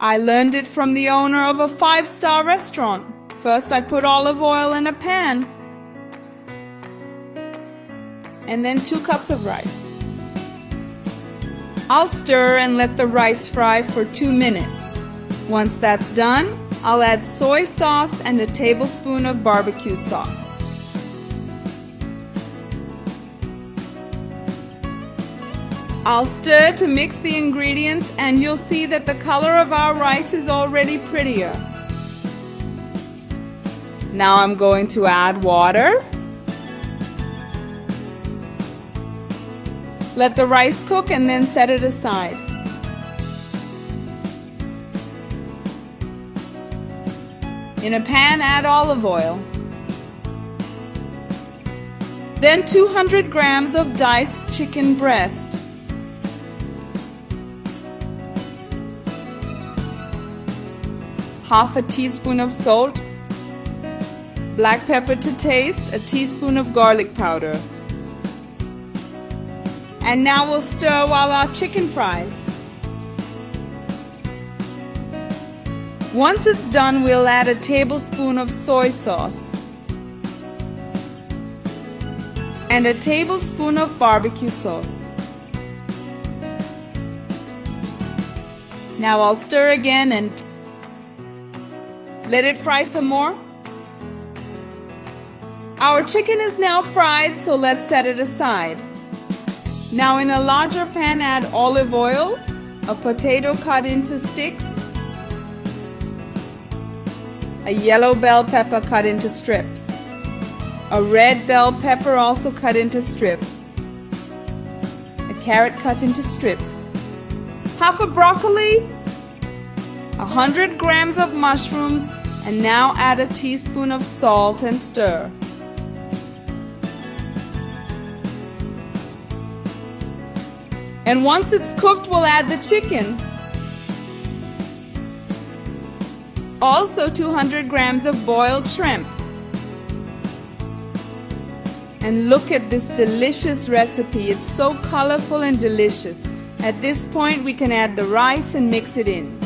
I learned it from the owner of a 5-star restaurant. First, I put olive oil in a pan, and then 2 cups of rice. I'll stir and let the rice fry for 2 minutes. Once that's done, I'll add soy sauce and a tablespoon of barbecue sauce. I'll stir to mix the ingredients, and you'll see that the color of our rice is already prettier. Now I'm going to add water. Let the rice cook and then set it aside. In a pan, add olive oil. Then 200 grams of diced chicken breast. Half a teaspoon of salt, black pepper to taste, a teaspoon of garlic powder. And now we'll stir while our chicken fries. Once it's done, we'll add a tablespoon of soy sauce and a tablespoon of barbecue sauce. Now I'll stir again and let it fry some more. Our chicken is now fried, so let's set it aside. Now in a larger pan, add olive oil, a potato cut into sticks, a yellow bell pepper cut into strips, a red bell pepper also cut into strips, a carrot cut into strips, half a broccoli, 100 grams of mushrooms, and now add a teaspoon of salt and stir. And once it's cooked, we'll add the chicken. Also 200 grams of boiled shrimp. And look at this delicious recipe. It's so colorful and delicious. At this point, we can add the rice and mix it in.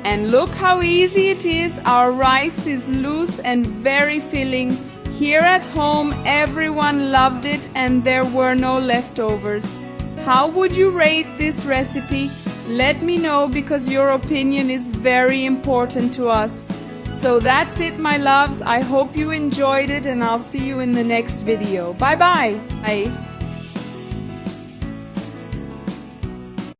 And look how easy it is. Our rice is loose and very filling. Here at home, everyone loved it and there were no leftovers. How would you rate this recipe? Let me know, because your opinion is very important to us. So that's it, my loves. I hope you enjoyed it, and I'll see you in the next video. Bye-bye. Bye.